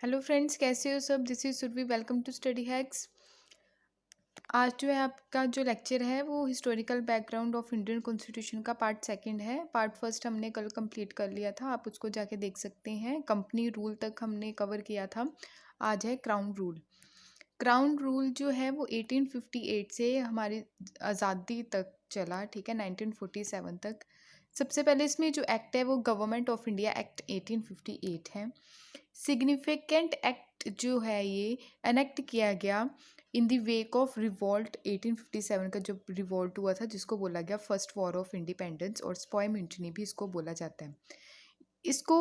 Hello friends, कैसे हो सब। This is Surabhi. Welcome to study hacks. आज जो है आपका जो लेक्चर है वो historical background of Indian constitution का पार्ट सेकंड है। पार्ट फर्स्ट हमने कल कंप्लीट कर लिया था, आप उसको जाके देख सकते हैं। कंपनी रूल तक हमने कवर किया था। आज है क्राउन रूल। क्राउन रूल जो है वो 1858 से हमारी आज़ादी तक चला, ठीक है, 1947 तक। सबसे पहले इसमें जो एक्ट है वो गवर्नमेंट ऑफ इंडिया एक्ट 1858 है। सिग्निफिकेंट एक्ट जो है ये एनेक्ट किया गया in the wake of revolt 1857 का, जो रिवॉल्ट हुआ था जिसको बोला गया फर्स्ट वॉर ऑफ इंडिपेंडेंस, और स्पॉय म्यूटिनी भी इसको बोला जाता है। इसको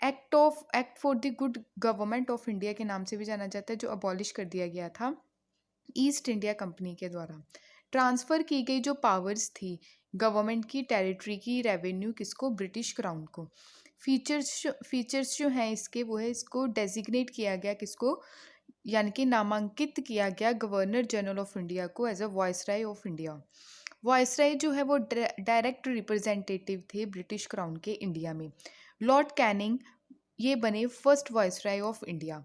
act for the good government of India के नाम से भी जाना जाता है, जो अबॉलिश कर दिया गया था ईस्ट इंडिया कंपनी के द्वारा। ट्रांसफ़र की गई जो पावर्स थी गवर्नमेंट की, टेरिटरी की, रेवेन्यू किसको, ब्रिटिश क्राउन को। फीचर्स जो हैं इसके वो है, इसको डेजिग्नेट किया गया किसको, यानी कि नामांकित किया गया गवर्नर जनरल ऑफ इंडिया को as a viceroy of India. Viceroy जो है वो डायरेक्ट रिप्रेजेंटेटिव थे ब्रिटिश क्राउन के इंडिया में। लॉर्ड कैनिंग ये बने first viceroy of India.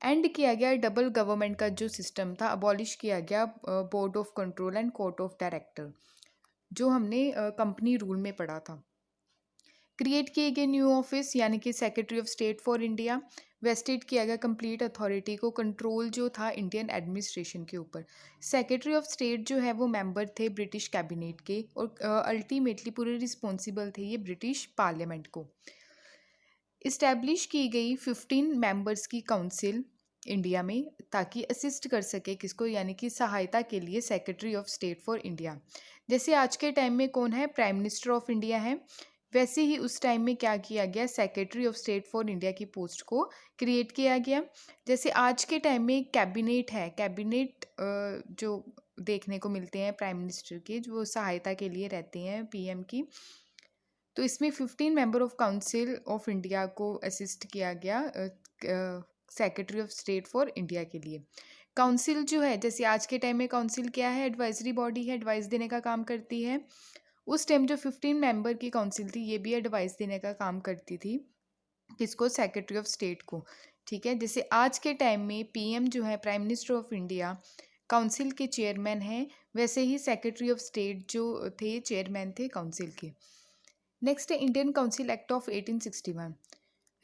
And किया गया डबल गवर्नमेंट का जो सिस्टम था, अबॉलिश किया गया board of control and court of director, जो हमने कंपनी रूल में पढ़ा था। क्रिएट किए गए न्यू ऑफिस यानी कि secretary of state for India. Vested किया गया कंप्लीट अथॉरिटी को, कंट्रोल जो था इंडियन एडमिनिस्ट्रेशन के ऊपर। सेक्रेटरी ऑफ स्टेट जो है वो मेंबर थे ब्रिटिश कैबिनेट के, और अल्टीमेटली पूरे रिस्पॉन्सिबल थे ये ब्रिटिश पार्लियामेंट को। इस्टेब्लिश की गई 15 मेंबर्स की काउंसिल इंडिया में, ताकि असिस्ट कर सके किसको, यानी कि सहायता के लिए secretary of state for India. जैसे आज के टाइम में कौन है, प्राइम मिनिस्टर ऑफ इंडिया है, वैसे ही उस टाइम में क्या किया गया, secretary of state for India की पोस्ट को क्रिएट किया गया। जैसे आज के टाइम में कैबिनेट है, कैबिनेट जो देखने को मिलते हैं प्राइम मिनिस्टर के, जो सहायता के लिए रहते हैं पीएम की, तो इसमें 15 member of council of India को असिस्ट किया गया secretary of state for India के लिए। काउंसिल जो है, जैसे आज के टाइम में काउंसिल क्या है, एडवाइजरी बॉडी है, एडवाइस देने का काम करती है। उस टाइम जो 15 मेंबर की काउंसिल थी ये भी एडवाइस देने का काम करती थी किसको, सेक्रेटरी ऑफ स्टेट को। ठीक है, जैसे आज के टाइम में पीएम जो है, prime minister of India, council के चेयरमैन हैं, वैसे ही सेक्रेटरी ऑफ स्टेट जो थे चेयरमैन थे काउंसिल के। नेक्स्ट है Indian council act of 1861।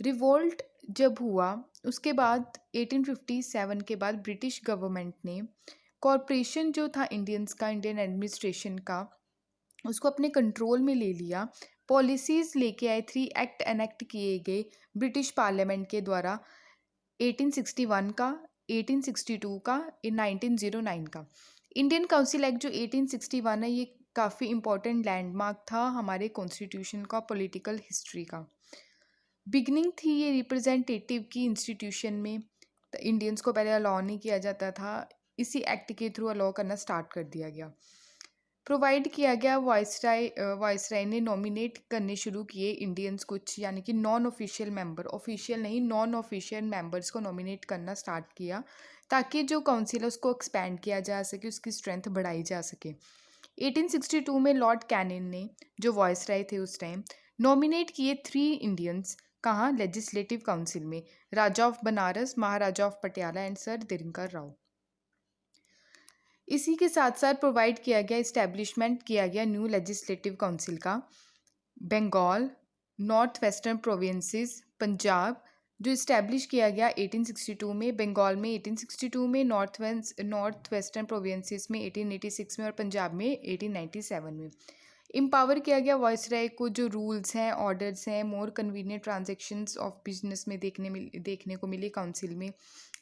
Revolt जब हुआ उसके बाद 1857 के बाद ब्रिटिश गवर्नमेंट ने कॉरपोरेशन जो था इंडियंस का, इंडियन एडमिनिस्ट्रेशन का, उसको अपने कंट्रोल में ले लिया। पॉलिसीज़ लेके आए, 3 एक्ट एनेक्ट किए गए ब्रिटिश पार्लियामेंट के द्वारा, 1861 का, 1862 का, 1909 का। इंडियन काउंसिल एक्ट जो 1861 है, ये काफ़ी इंपॉर्टेंट लैंडमार्क था हमारे कॉन्स्टिट्यूशन का, पॉलिटिकल हिस्ट्री का। बिगनिंग थी ये रिप्रेजेंटेटिव की इंस्टीट्यूशन में। इंडियंस को पहले अलाउ नहीं किया जाता था, इसी एक्ट के थ्रू अलाउ करना स्टार्ट कर दिया गया। प्रोवाइड किया गया, वॉइसराय ने नॉमिनेट करने शुरू किए इंडियंस कुछ, यानी कि नॉन ऑफिशियल मेंबर, ऑफिशियल नहीं नॉन ऑफिशियल मेंबर्स को नॉमिनेट करना स्टार्ट किया, ताकि जो काउंसिल है उसको एक्सपैंड किया जा सके, उसकी स्ट्रेंथ बढ़ाई जा सके। 1862 में लॉर्ड कैनिन ने, जो वॉइसराय थे उस टाइम, नॉमिनेट किए 3 इंडियंस, कहाँ, लेजिस्लेटिव काउंसिल में, Raja of Banaras, Maharaja of Patiala and sir Dinkar Rao. इसी के साथ साथ प्रोवाइड किया गया, इस्टेब्लिशमेंट किया गया न्यू लेजिस्लेटिव काउंसिल का। Bengal, north western provinces, Punjab, जो इस्टेब्लिश किया गया 1862 में, बंगाल में 1862 में, नॉर्थ वेस्टर्न प्रोविंसेस में 1886 में, और पंजाब में 1897 में। एम्पावर किया गया वॉइसराय को, जो रूल्स हैं, ऑर्डर्स हैं, more convenient transactions of business में देखने को मिली काउंसिल में।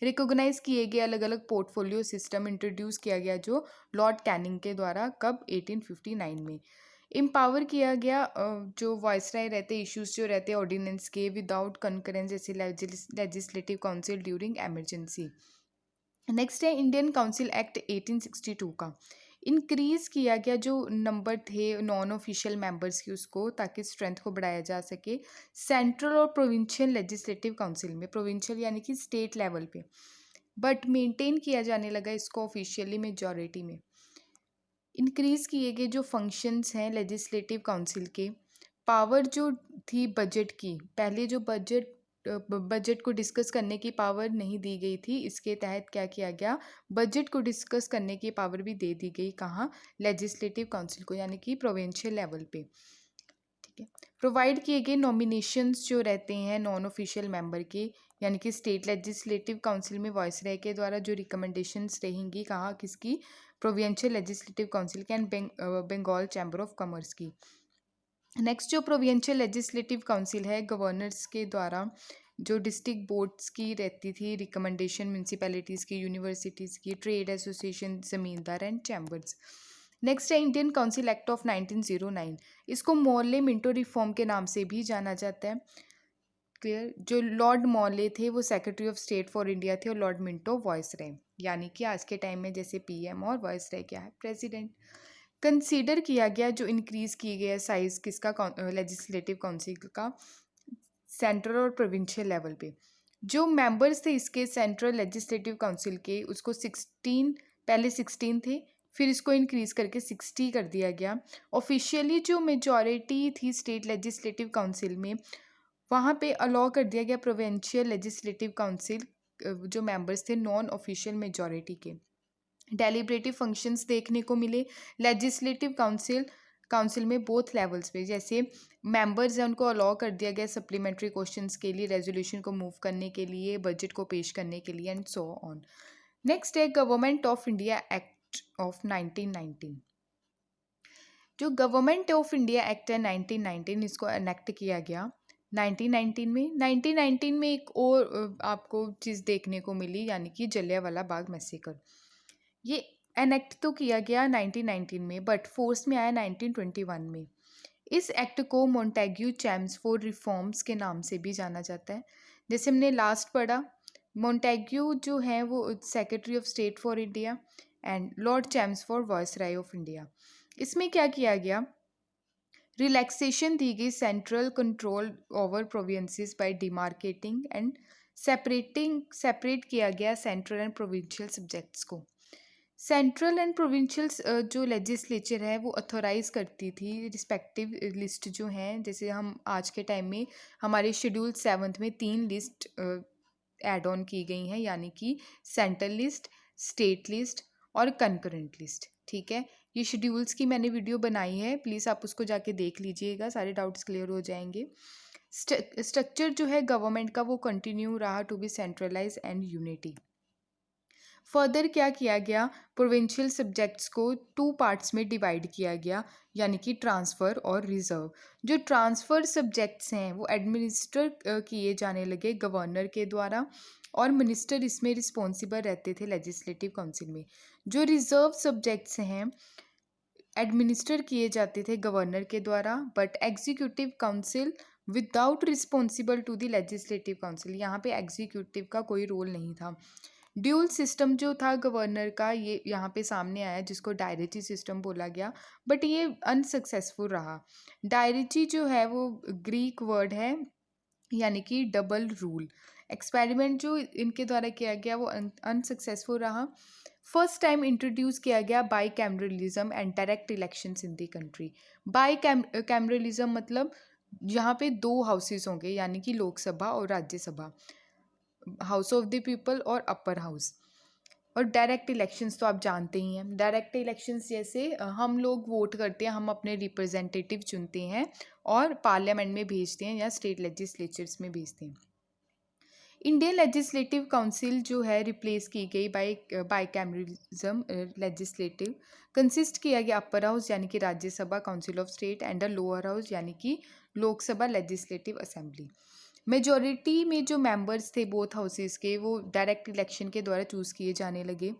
रिकोगनाइज किए गए अलग अलग पोर्टफोलियो सिस्टम इंट्रोड्यूस किया गया, जो लॉर्ड कैनिंग के द्वारा, कब, 1859 में। एम्पावर किया गया जो वॉइसराय रहते, इश्यूज जो रहते ऑर्डिनेंस के, विदाउट कंकरेंस जैसे legislative council during emergency. Next है इंडियन काउंसिल एक्ट 1862 का। इंक्रीज़ किया गया जो नंबर थे नॉन ऑफिशियल मेंबर्स की उसको, ताकि स्ट्रेंथ को बढ़ाया जा सके। सेंट्रल और प्रोविंशियल लेजिस्लेटिव काउंसिल में, प्रोविंशियल यानी कि स्टेट लेवल पे, बट मेंटेन किया जाने लगा इसको ऑफिशियली मेजॉरिटी में। इंक्रीज़ किए गए जो फंक्शंस हैं लेजिस्लेटिव काउंसिल के, पावर जो थी बजट की, पहले जो बजट बजट को डिस्कस करने की पावर नहीं दी गई थी। इसके तहत क्या किया गया, बजट को डिस्कस करने की पावर भी दे दी गई। कहाँ, लेजिस्लेटिव काउंसिल को, यानी कि प्रोविंशियल लेवल पे। ठीक है, प्रोवाइड किए गए नॉमिनेशंस जो रहते हैं नॉन ऑफिशियल मेंबर के, यानी कि स्टेट लेजिस्लेटिव काउंसिल में वॉइसराय के द्वारा जो रिकमेंडेशंस रहेंगी, कहाँ, किसकी, प्रोविंशियल लेजिस्लेटिव काउंसिल के and Bengal chamber of commerce की। नेक्स्ट जो प्रोविंशियल लेजिस्लेटिव काउंसिल है, गवर्नर्स के द्वारा जो डिस्ट्रिक्ट बोर्ड्स की रहती थी रिकमेंडेशन, म्यूनसिपैलिटीज़ की, यूनिवर्सिटीज़ की, trade association, zamindar and chambers. Next है इंडियन काउंसिल एक्ट ऑफ 1909। इसको मॉर्ले मिंटो रिफॉर्म के नाम से भी जाना जाता है। क्लियर, जो लॉर्ड मॉर्ले थे वो secretary of state for India थे और लॉर्ड मिंटो वॉइसराय, यानी कि आज के टाइम में जैसे पीएम और वॉइसराय क्या है, प्रेसिडेंट। कंसीडर किया गया जो इंक्रीज की गया साइज किसका, लेजिस्लेटिव काउंसिल का, सेंट्रल और प्रोविंशियल लेवल पे। जो मेंबर्स थे इसके सेंट्रल लेजिस्लेटिव काउंसिल के, उसको 16, पहले 16 थे, फिर इसको इंक्रीज करके 60 कर दिया गया। ऑफिशियली जो मेजॉरिटी थी स्टेट लेजिस्लेटिव काउंसिल में, वहाँ पे अलाउ कर दिया गया प्रोविंशियल लेजिस्लेटिव काउंसिल जो मेंबर्स थे नॉन ऑफिशियल मेजॉरिटी के। डेलिब्रेटिव फंक्शंस देखने को मिले लेजिस्लेटिव काउंसिल में बोथ लेवल्स पे। जैसे मेंबर्स हैं उनको अलाउ कर दिया गया सप्लीमेंट्री क्वेश्चंस के लिए, रेजोल्यूशन को मूव करने के लिए, बजट को पेश करने के लिए एंड सो ऑन। नेक्स्ट है government of India act of 1919। जो गवर्नमेंट ऑफ इंडिया एक्ट है 1919, इसको एनेक्ट किया गया 1919 में। 1919 में एक और आपको चीज़ देखने को मिली, यानी कि जलियांवाला बाग मैसेकर। ये एनेक्ट तो किया गया 1919 में, बट फोर्स में आया 1921 में। इस एक्ट को मोंटेग्यू चैम्सफोर्ड रिफॉर्म्स के नाम से भी जाना जाता है। जैसे हमने लास्ट पढ़ा, मोंटेग्यू जो है वो secretary of state for India and lord Chelmsford viceroy of India. इसमें क्या किया गया, रिलैक्सेशन दी गई central control over provinces by demarcating and separate किया गया सेंट्रल एंड प्रोविंशियल सब्जेक्ट्स को। सेंट्रल एंड प्रोविंशियल जो लेजिस्लेचर है वो अथोराइज करती थी रिस्पेक्टिव लिस्ट जो हैं, जैसे हम आज के टाइम में हमारे शेड्यूल 7 में 3 लिस्ट ऐड ऑन की गई हैं, यानी कि सेंट्रल लिस्ट, स्टेट लिस्ट और कंकरेंट लिस्ट। ठीक है, ये शेड्यूल्स की मैंने वीडियो बनाई है, प्लीज़ आप उसको जाके देख लीजिएगा, सारे डाउट्स क्लियर हो जाएंगे। स्ट्रक्चर जो है गवर्नमेंट का वो कंटिन्यू रहा to be centralize and unity. Further क्या किया गया, प्रोविंशियल सब्जेक्ट्स को 2 पार्ट्स में डिवाइड किया गया, यानी कि ट्रांसफ़र और रिजर्व। जो ट्रांसफ़र सब्जेक्ट्स हैं वो एडमिनिस्टर किए जाने लगे गवर्नर के द्वारा, और मिनिस्टर इसमें रिस्पॉन्सिबल रहते थे लेजिस्लेटिव काउंसिल में। जो रिजर्व सब्जेक्ट्स हैं एडमिनिस्टर किए जाते थे गवर्नर के द्वारा, but executive council without responsible to the legislative council, यहाँ पे एग्जीक्यूटिव का कोई रोल नहीं था। ड्यूल सिस्टम जो था गवर्नर का, ये यहाँ पे सामने आया, जिसको डायरेची सिस्टम बोला गया, बट ये अनसक्सेसफुल रहा। डायरेची जो है वो ग्रीक वर्ड है, यानी कि डबल रूल। एक्सपेरिमेंट जो इनके द्वारा किया गया वो अनसक्सेसफुल रहा। फर्स्ट टाइम इंट्रोड्यूस किया गया by cameralism and direct elections in the country. By cameralism मतलब यहाँ पे 2 हाउसेस होंगे, यानी कि लोकसभा और Rajya Sabha, house of the people और अपर हाउस। और डायरेक्ट इलेक्शंस तो आप जानते ही हैं, डायरेक्ट इलेक्शंस जैसे हम लोग वोट करते हैं, हम अपने रिप्रेजेंटेटिव चुनते हैं और पार्लियामेंट में भेजते हैं या स्टेट लेजिस्लेचर्स में भेजते हैं। इंडियन लेजिस्लेटिव काउंसिल जो है रिप्लेस की गई बाई कैमरलिज्म लेजिस्लेटिव, कंसिस्ट किया गया अपर हाउस यानी कि Rajya Sabha council of state and a lower house यानी कि लोकसभा लेजिस्लेटिव असेंबली। मेजॉरिटी में जो मेंबर्स थे बोथ हाउसेस के वो डायरेक्ट इलेक्शन के द्वारा चूज़ किए जाने लगे।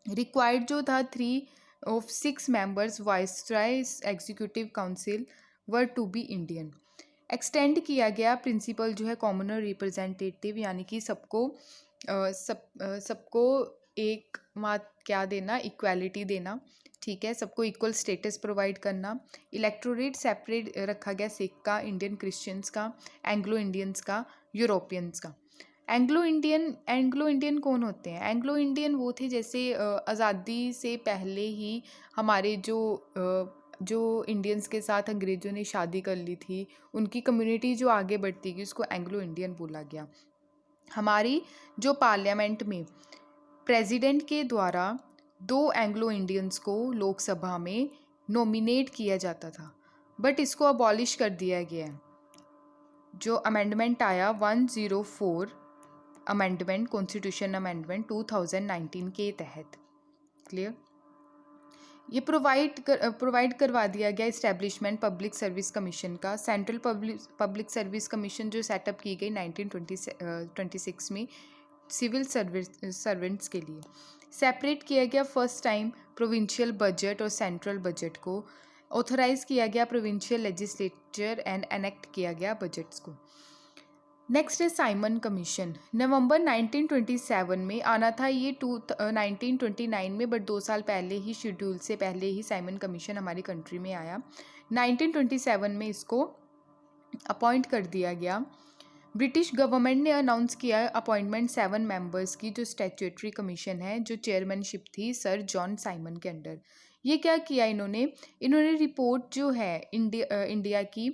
रिक्वायर्ड जो था 3 of 6 members viceroy executive council were to be Indian. Extend किया गया प्रिंसिपल जो है कॉमनर रिप्रेजेंटेटिव, यानी कि सबको एक मात क्या देना, इक्वालिटी देना। ठीक है, सबको इक्वल स्टेटस प्रोवाइड करना। इलेक्टोरेट सेपरेट रखा गया सिख का, इंडियन क्रिश्चियंस का, एंग्लो इंडियंस का, यूरोपियंस का। एंग्लो इंडियन कौन होते हैं? एंग्लो इंडियन वो थे जैसे आज़ादी से पहले ही हमारे जो जो इंडियंस के साथ अंग्रेज़ों ने शादी कर ली थी, उनकी कम्युनिटी जो आगे बढ़ती गई उसको एंग्लो इंडियन बोला गया। हमारी जो पार्लियामेंट में प्रेसिडेंट के द्वारा 2 एंग्लो इंडियंस को लोकसभा में नॉमिनेट किया जाता था, बट इसको अबॉलिश कर दिया गया है। जो अमेंडमेंट आया 104 अमेंडमेंट, कॉन्स्टिट्यूशन अमेंडमेंट 2019 के तहत। क्लियर? ये प्रोवाइड करवा दिया गया इस्टेब्लिशमेंट पब्लिक सर्विस कमीशन का। सेंट्रल पब्लिक सर्विस कमीशन जो सेटअप की गई 1926 में सिविल सर्वेंट्स के लिए। सेपरेट किया गया फर्स्ट टाइम प्रोविंशियल बजट और सेंट्रल बजट को। ऑथराइज किया गया प्रोविंशियल लेजिस्लेचर एंड एनेक्ट किया गया बजट्स को। नेक्स्ट है साइमन कमीशन। नवंबर 1927 में आना था ये 1929 में, बट 2 साल पहले ही, शेड्यूल से पहले ही साइमन कमीशन हमारी कंट्री में आया। 1927 में इसको अपॉइंट कर दिया गया। ब्रिटिश गवर्नमेंट ने अनाउंस किया अपॉइंटमेंट 7 मेंबर्स की, जो स्टैट्यूटरी कमीशन है, जो चेयरमैनशिप थी सर जॉन साइमन के अंडर। ये क्या किया इन्होंने रिपोर्ट जो है इंडिया की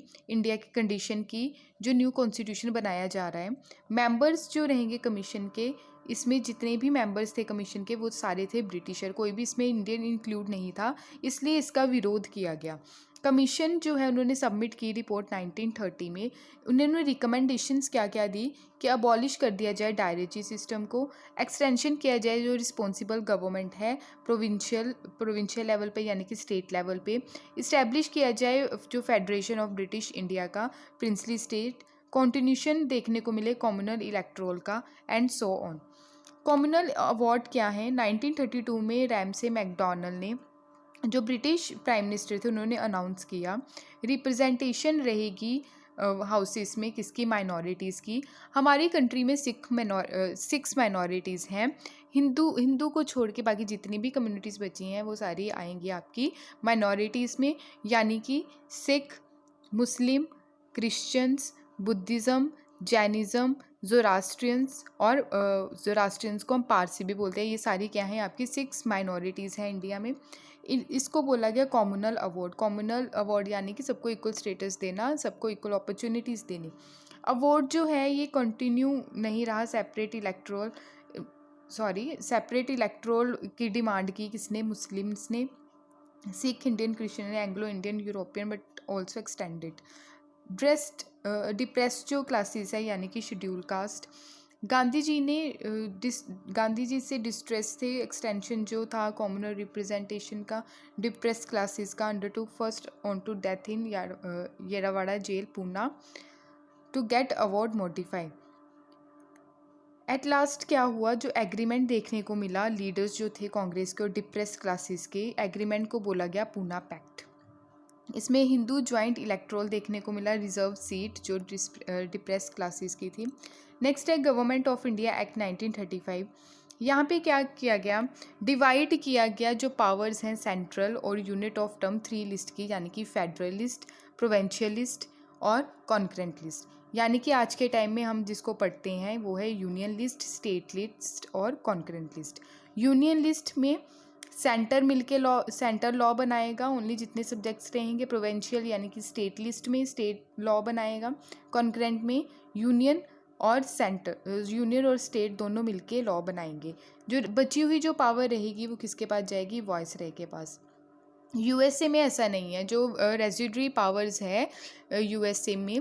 कंडीशन की, जो न्यू कॉन्स्टिट्यूशन बनाया जा रहा है, मेंबर्स जो रहेंगे कमीशन के, इसमें जितने भी मेंबर्स थे कमीशन के वो सारे थे ब्रिटिशर, कोई भी इसमें इंडियन इंक्लूड नहीं था, इसलिए इसका विरोध किया गया। कमीशन जो है उन्होंने सबमिट की रिपोर्ट 1930 में। उन्होंने रिकमेंडेशंस क्या क्या दी कि अबॉलिश कर दिया जाए डायरेची सिस्टम को, एक्सटेंशन किया जाए जो रिस्पॉन्सिबल गवर्नमेंट है प्रोविंशियल लेवल पे यानी कि स्टेट लेवल पे, इस्टेब्लिश किया जाए जो फेडरेशन ऑफ ब्रिटिश इंडिया का प्रिंसली स्टेट, कॉन्टिन्यूशन देखने को मिले कॉम्युनल इलेक्ट्रोल का, and so on. Communal award क्या है? 1932 में रैमसे मैकडॉनल्ड ने, जो ब्रिटिश प्राइम मिनिस्टर थे, उन्होंने अनाउंस किया रिप्रेजेंटेशन रहेगी हाउसेस में किसकी? माइनॉरिटीज़ की। हमारी कंट्री में 6 माइनॉरिटीज़ हैं। हिंदू को छोड़ के बाकी जितनी भी कम्युनिटीज़ बची हैं वो सारी आएंगी आपकी माइनॉरिटीज़ में, यानी कि सिख, मुस्लिम, क्रिश्चियंस, बुद्धिज़्म, जैनिज़्म, ज़ोरास्ट्रियंस, और ज़ोरास्ट्रियंस को हम पारसी भी बोलते हैं। ये सारी क्या हैं? आपकी 6 माइनॉरिटीज़ हैं इंडिया में। इसको बोला गया कॉम्युनल अवार्ड। कॉम्युनल अवार्ड यानी कि सबको इक्वल स्टेटस देना, सबको इक्वल अपॉर्चुनिटीज़ देनी। अवार्ड जो है ये कंटिन्यू नहीं रहा। सेपरेट इलेक्ट्रोल की डिमांड की किसने? मुस्लिम्स ने, Sikh, Indian, Christian, Anglo Indian, European, but also extended. Depressed जो क्लासेस है यानी कि शेड्यूल कास्ट, गांधी जी से डिस्ट्रेस थे। एक्सटेंशन जो था कॉम्युनल रिप्रेजेंटेशन का डिप्रेस क्लासेस का undertook first on to death in Yerawada jail Poona to get award modify. At last क्या हुआ? जो एग्रीमेंट देखने को मिला, लीडर्स जो थे कांग्रेस के और डिप्रेस क्लासेस के, एग्रीमेंट को बोला गया पूना पैक्ट। इसमें हिंदू ज्वाइंट इलेक्ट्रोल देखने को मिला, रिजर्व सीट जो डिप्रेस क्लासेस की थी। नेक्स्ट है गवर्नमेंट ऑफ इंडिया एक्ट 1935। यहाँ पे क्या किया गया? डिवाइड किया गया जो पावर्स हैं सेंट्रल और यूनिट ऑफ टर्म 3 लिस्ट की, यानी कि फेडरलिस्ट, प्रोविंशियलिस्ट और कॉन्करेंट लिस्ट। यानी कि आज के टाइम में हम जिसको पढ़ते हैं वो है यूनियन लिस्ट, स्टेट लिस्ट और कॉन्करेंट लिस्ट। यूनियन लिस्ट में सेंटर लॉ बनाएगा, ओनली जितने सब्जेक्ट्स रहेंगे। प्रोविंशियल यानी कि स्टेट लिस्ट में स्टेट लॉ बनाएगा। कॉन्करेंट में यूनियन और स्टेट दोनों मिलके लॉ बनाएंगे। जो बची हुई जो पावर रहेगी वो किसके पास जाएगी? वायसराय के पास। यूएसए में ऐसा नहीं है। जो रेजिडरी पावर्स है यूएसए में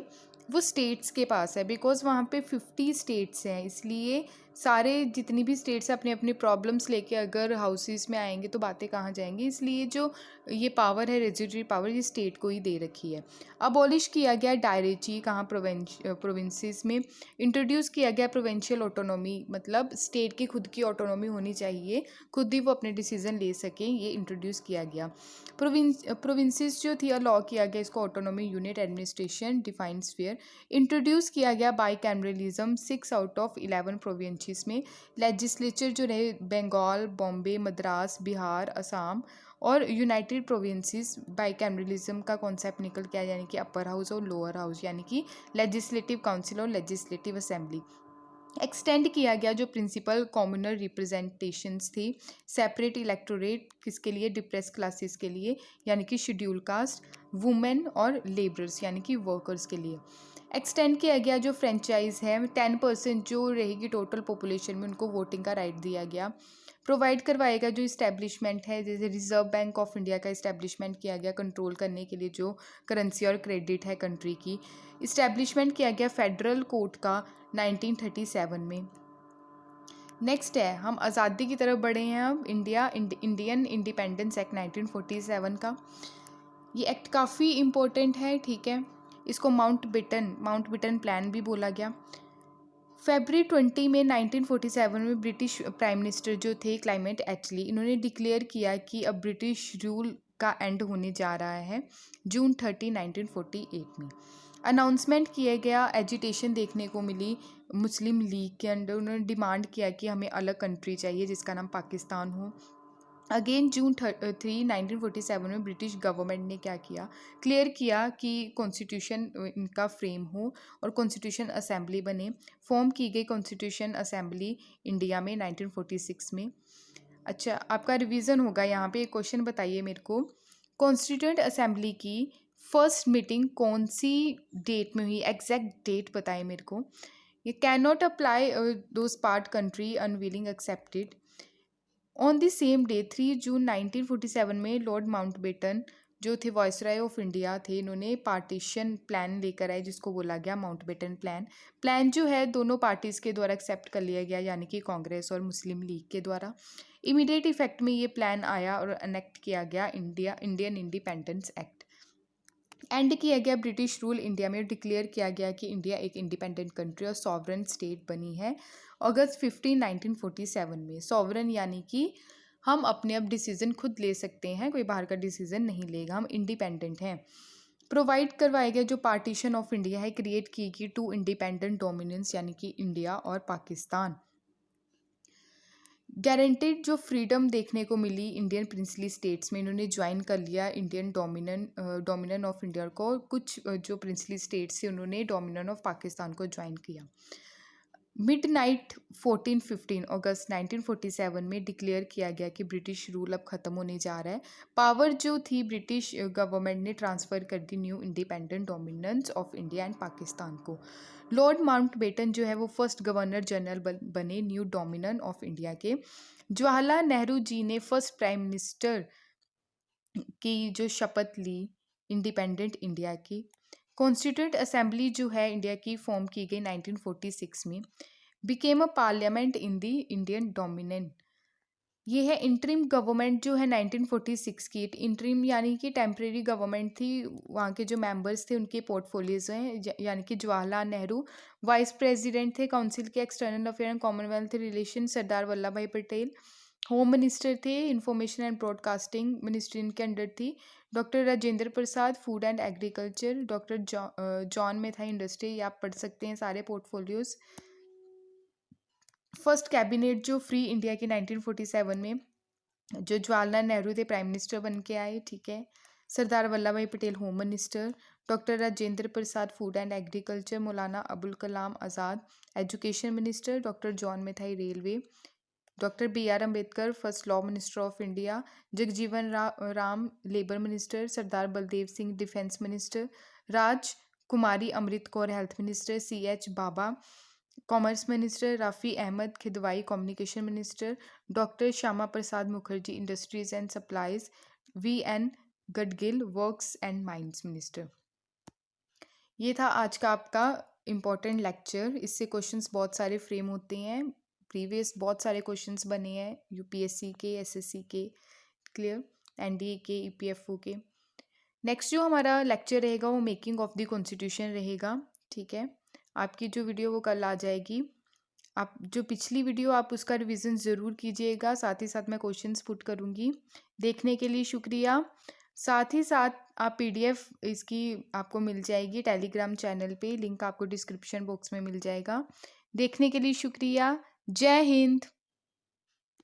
वो स्टेट्स के पास है, बिकॉज वहाँ पे 50 स्टेट्स हैं, इसलिए सारे जितनी भी स्टेट्स अपने अपने प्रॉब्लम्स लेके अगर हाउसेस में आएंगे तो बातें कहाँ जाएंगी, इसलिए जो ये पावर है रेजिडरी पावर ये स्टेट को ही दे रखी है। अबॉलिश किया गया डायरेची कहाँ? प्रोविंसेस में। इंट्रोड्यूस किया गया प्रोविंशियल ऑटोनॉमी, मतलब स्टेट की खुद की ऑटोनॉमी होनी चाहिए, खुद ही वो अपने डिसीजन ले सकें, ये इंट्रोड्यूस किया गया। प्रोविंसेस जो थी लॉ किया गया इसको autonomy, unit, administration, defined sphere. Introduce किया गया बाईकैमरलिज्म 6 आउट ऑफ 11 प्रोविंसेस में। लेजिस्लेचर जो रहे बंगाल, बॉम्बे, मद्रास, बिहार, असम और यूनाइटेड प्रोविंसेस। बाईकैमरलिज्म का कॉन्सेप्ट निकल के आया, यानी कि अपर हाउस और लोअर हाउस, यानी कि लेजिस्लेटिव काउंसिल और लेजिस्लेटिव असेंबली। एक्सटेंड किया गया जो प्रिंसिपल कॉमनर रिप्रेजेंटेशंस थी, सेपरेट इलेक्टोरेट किसके लिए, डिप्रेस क्लासेस के लिए यानी कि शेड्यूल कास्ट, वुमेन और लेबरर्स यानी कि वर्कर्स के लिए। एक्सटेंड किया गया जो फ्रेंचाइज है 10% जो रहेगी टोटल पॉपुलेशन में उनको वोटिंग का राइट दिया गया। प्रोवाइड करवाएगा जो इस्टेब्लिशमेंट है, जैसे रिजर्व बैंक ऑफ इंडिया का इस्टेब्लिशमेंट किया गया कंट्रोल करने के लिए जो करेंसी और क्रेडिट है कंट्री की। इस्टेब्लिशमेंट किया गया फेडरल कोर्ट का 1937 में। नेक्स्ट है हम आज़ादी की तरफ बढ़े हैं अब, इंडियन इंडिपेंडेंस एक्ट 1947 का। ये एक्ट काफ़ी इम्पोर्टेंट है, ठीक है। इसको माउंट बेटन प्लान भी बोला गया। February 20 में 1947 में ब्रिटिश प्राइम मिनिस्टर जो थे क्लाइमेट एटली, इन्होंने डिक्लेयर किया कि अब ब्रिटिश रूल का एंड होने जा रहा है जून 30 1948 में। अनाउंसमेंट किया गया, एजिटेशन देखने को मिली मुस्लिम लीग के अंडर, उन्होंने डिमांड किया कि हमें अलग कंट्री चाहिए जिसका नाम पाकिस्तान हो। अगेन जून 3 1947 में ब्रिटिश गवर्नमेंट ने क्या किया, क्लियर किया कि कॉन्स्टिट्यूशन इनका फ्रेम हो और कॉन्स्टिट्यूशन असेंबली बने। फॉर्म की गई कॉन्स्टिट्यूशन असेंबली इंडिया में 1946 में। अच्छा, आपका रिवीजन होगा यहाँ पे। एक क्वेश्चन बताइए मेरे को, कॉन्स्टिट्यूएंट असेंबली की फर्स्ट मीटिंग कौन सी डेट में हुई, एग्जैक्ट डेट बताइए मेरे को। ये can not apply those part country unwilling accepted. On the same day 3 जून 1947 में लॉर्ड माउंटबेटन जो थे वायसराय ऑफ इंडिया थे, इन्होंने पार्टीशन प्लान लेकर आए जिसको बोला गया माउंटबेटन प्लान जो है दोनों पार्टीज़ के द्वारा एक्सेप्ट कर लिया गया यानी कि कांग्रेस और मुस्लिम लीग के द्वारा। इमीडिएट इफेक्ट में ये प्लान आया और अनेक्ट किया गया इंडियन इंडिपेंडेंस एक्ट। एंड किया गया ब्रिटिश रूल इंडिया में, डिक्लेयर किया गया कि इंडिया एक इंडिपेंडेंट कंट्री और सॉवरन स्टेट बनी है अगस्त 15 1947 में। सॉवरन यानी कि हम अपने अब डिसीज़न खुद ले सकते हैं, कोई बाहर का डिसीज़न नहीं लेगा, हम इंडिपेंडेंट हैं। प्रोवाइड करवाया गया जो पार्टीशन ऑफ इंडिया है, क्रिएट की गई 2 इंडिपेंडेंट डोमिनेंस यानी कि इंडिया और पाकिस्तान। गारंटेड जो फ्रीडम देखने को मिली इंडियन प्रिंसली स्टेट्स में, इन्होंने ज्वाइन कर लिया इंडियन डोमिनियन ऑफ इंडिया को। कुछ जो प्रिंसली स्टेट्स थे उन्होंने डोमिनियन ऑफ पाकिस्तान को ज्वाइन किया। मिडनाइट 14-15 अगस्त 1947 में डिक्लेयर किया गया कि ब्रिटिश रूल अब ख़त्म होने जा रहा है। पावर जो थी ब्रिटिश गवर्नमेंट ने ट्रांसफ़र कर दी new independent dominance of India and Pakistan को। लॉर्ड माउंटबेटन जो है वो फर्स्ट गवर्नर जनरल बने न्यू डोमिनेंट ऑफ इंडिया के। जवाहरलाल नेहरू जी ने फर्स्ट प्राइम मिनिस्टर की जो शपथ ली इंडिपेंडेंट इंडिया की। कॉन्स्टिट्यूएंट असेंबली जो है इंडिया की फॉर्म की गई 1946 में। Became a parliament in the Indian dominant. ये है इंटरिम गवर्नमेंट जो है 1946 की। इंटरिम यानी कि टेम्परेरी गवर्नमेंट थी, वहाँ के जो मेंबर्स थे उनके पोर्टफोलियोज हैं, यानी कि जवाहरलाल नेहरू वाइस प्रेसिडेंट थे काउंसिल के external affair and commonwealth relation, Sardar Vallabh Bhai Patel home minister थे, इंफॉर्मेशन एंड ब्रॉडकास्टिंग मिनिस्ट्री इनके अंडर थी। Doctor Rajendra Prasad food and agriculture, doctor John में था इंडस्ट्री, ये आप पढ़ सकते हैं सारे पोर्टफोलियोज। फर्स्ट कैबिनेट जो फ्री इंडिया की 1947 में जो जवाहरलाल नेहरू थे प्राइम मिनिस्टर बन के आए, ठीक है। Sardar Vallabh Bhai Patel home minister, doctor Rajendra Prasad food and agriculture, Maulana Abul Kalam Azad education minister, doctor John Mathai railway, doctor BR Ambedkar first law minister of India, Jagjivan Ram labour minister, Sardar Baldev Singh defence minister, Raj Kumari Amrit Kaur health minister, CH Bhabha commerce minister, Rafi Ahmed Kidwai communication minister, doctor Shyama Prasad Mukherjee industries and supplies, VN Gadgil works and mines minister. ये था आज का आपका important lecture. इससे questions बहुत सारे frame होते हैं, प्रीवियस बहुत सारे क्वेश्चंस बने हैं UPSC के, SSC के, क्लियर, NDA के, EPFO के। नेक्स्ट जो हमारा लेक्चर रहेगा वो मेकिंग ऑफ द कॉन्स्टिट्यूशन रहेगा, ठीक है। आपकी जो वीडियो वो कल आ जाएगी। आप जो पिछली वीडियो आप उसका रिवीजन ज़रूर कीजिएगा, साथ ही साथ मैं क्वेश्चंस पुट करूँगी। देखने के लिए शुक्रिया। साथ ही साथ आप PDF इसकी आपको मिल जाएगी टेलीग्राम चैनल पे, लिंक आपको डिस्क्रिप्शन बॉक्स में मिल जाएगा। देखने के लिए शुक्रिया। जय हिंद।